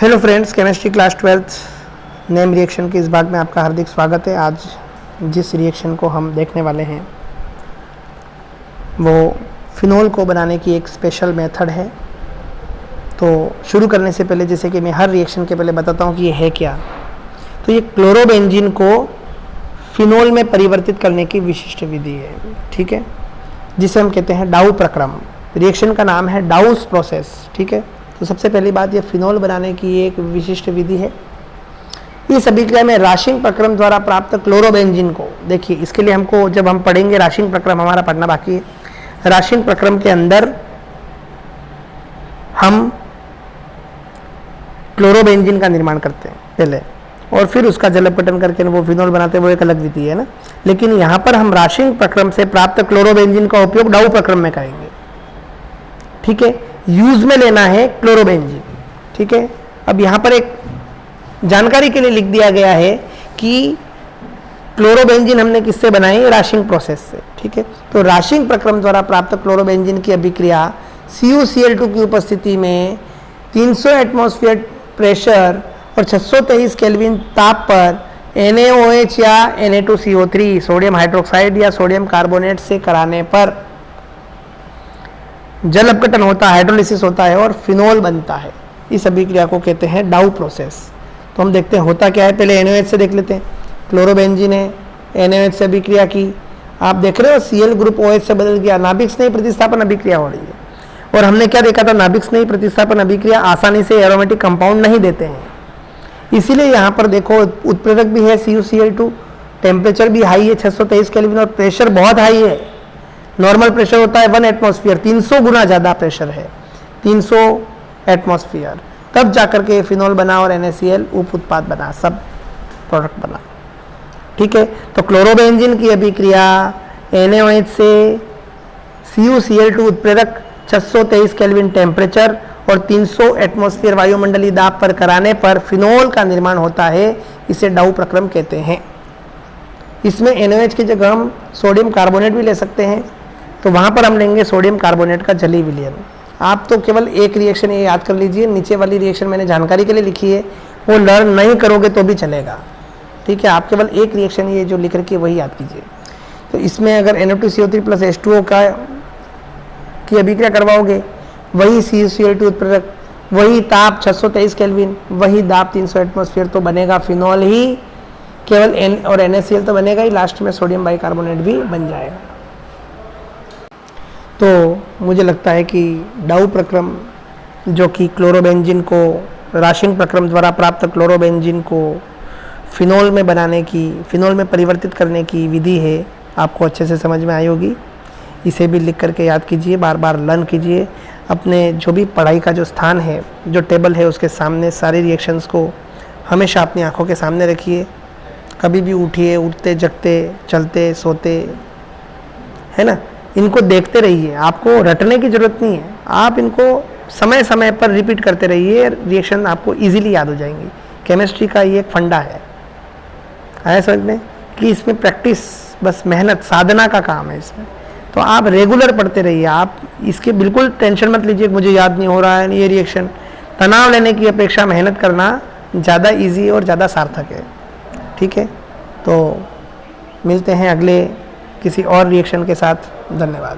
Hello friends, chemistry class 12th name reaction के इस भाग में आपका हार्दिक स्वागत है। आज जिस रिएक्शन को हम देखने वाले हैं वो फिनोल को बनाने की एक स्पेशल मेथड है। तो शुरू करने से पहले, जैसे कि मैं हर रिएक्शन के पहले बताता हूँ कि ये है क्या, तो ये क्लोरोबेंजीन को फिनोल में परिवर्तित करने की विशिष्ट विधि है, ठीक है, जिसे हम कहते हैं डाउ प्रक्रम। रिएक्शन का नाम है डाउस प्रोसेस, ठीक है। तो सबसे पहली बात, ये फिनोल बनाने की एक विशिष्ट विधि है। इस अभिक्रिया में राशिंग प्रक्रम द्वारा प्राप्त क्लोरोबेंजीन को, देखिए इसके लिए हमको, जब हम पढ़ेंगे राशिंग प्रक्रम, हमारा पढ़ना बाकी है। राशिंग प्रक्रम के अंदर हम क्लोरोबेंजीन का निर्माण करते हैं पहले, और फिर उसका जल अपघटन करके वो फिनोल बनाते हैं, वो एक अलग विधि है ना। लेकिन यहाँ पर हम राशिंग प्रक्रम से प्राप्त क्लोरोबेंजीन का उपयोग डाउ प्रक्रम में करेंगे, ठीक है। यूज में लेना है क्लोरोबेंजीन, ठीक है। अब यहाँ पर एक जानकारी के लिए लिख दिया गया है कि क्लोरोबेंजीन हमने किससे बनाई, राशिंग प्रोसेस से, ठीक है। तो राशिंग प्रक्रम द्वारा प्राप्त क्लोरोबेंजीन की अभिक्रिया CuCl2 की उपस्थिति में 300 एटमॉस्फेयर प्रेशर और 623 केल्विन ताप पर NaOH या Na2CO3 सोडियम हाइड्रोक्साइड या सोडियम कार्बोनेट से कराने पर जल अपघटन होता है, हाइड्रोलिसिस होता है और फिनोल बनता है। इस अभिक्रिया को कहते हैं डाउ प्रोसेस। तो हम देखते हैं होता क्या है, पहले NaOH से देख लेते हैं। क्लोरोबेंजीन है, NaOH से अभिक्रिया की, आप देख रहे हो Cl ग्रुप OH से बदल गया, नाभिक स्नेही प्रतिस्थापन अभिक्रिया हो रही है। और हमने क्या देखा था, नाभिक स्नेही प्रतिस्थापन अभिक्रिया आसानी से एरोमेटिक कंपाउंड नहीं देते हैं, इसीलिए यहाँ पर देखो उत्प्रेरक भी है CuCl2, टेम्परेचर भी हाई है 623 केल्विन और प्रेशर बहुत हाई है। नॉर्मल प्रेशर होता है 1 एटमॉस्फेयर, 300 गुना ज़्यादा प्रेशर है, 300 एटमॉस्फेयर, तब जाकर के फिनोल बना और NaCl उप उत्पाद बना, सब प्रोडक्ट बना, ठीक है। तो क्लोरोबेंजीन की अभिक्रिया NaOH से CuCl2 उत्प्रेरक 623 केल्विन टेम्परेचर और 300 एटमॉस्फेयर वायुमंडलीय दाब पर कराने पर फिनोल का निर्माण होता है। इसे डाउ प्रक्रम कहते हैं। इसमें NaOH की जगह हम सोडियम कार्बोनेट भी ले सकते हैं, तो वहाँ पर हम लेंगे सोडियम कार्बोनेट का जलीय विलयन। आप तो केवल एक रिएक्शन ये याद कर लीजिए, नीचे वाली रिएक्शन मैंने जानकारी के लिए लिखी है, वो लर्न नहीं करोगे तो भी चलेगा, ठीक है। आप केवल एक रिएक्शन ये जो लिख रखी है वही याद कीजिए। तो इसमें अगर Na2CO3 + H2O की अभिक्रिया करवाओगे, वही CuCl2 उत्प्रेरक, वही ताप 623 केल्विन, वही दाब 300 एटमॉस्फेयर, तो बनेगा फिनोल ही, केवल N और NaCl तो बनेगा ही, लास्ट में सोडियम बाइकार्बोनेट भी बन जाएगा। तो मुझे लगता है कि डाउ प्रक्रम, जो कि क्लोरोबेंजीन को, राशिंग प्रक्रम द्वारा प्राप्त क्लोरोबेंजीन को फिनोल में बनाने की, फिनोल में परिवर्तित करने की विधि है, आपको अच्छे से समझ में आई होगी। इसे भी लिख करके याद कीजिए, बार बार लर्न कीजिए। अपने जो भी पढ़ाई का जो स्थान है, जो टेबल है, उसके सामने सारे रिएक्शंस को हमेशा अपनी आंखों के सामने रखिए। कभी भी उठिए, उठते जगते, चलते सोते, है ना, इनको देखते रहिए। आपको रटने की ज़रूरत नहीं है, आप इनको समय समय पर रिपीट करते रहिए, रिएक्शन आपको इजीली याद हो जाएंगी। केमिस्ट्री का ये एक फंडा है, आया समझ में, कि इसमें प्रैक्टिस, बस मेहनत, साधना का काम है इसमें। तो आप रेगुलर पढ़ते रहिए, आप इसके बिल्कुल टेंशन मत लीजिए मुझे याद नहीं हो रहा है ये रिएक्शन। तनाव लेने की अपेक्षा मेहनत करना ज़्यादा ईजी और ज़्यादा सार्थक है, ठीक है। तो मिलते हैं अगले किसी और रिएक्शन के साथ। धन्यवाद।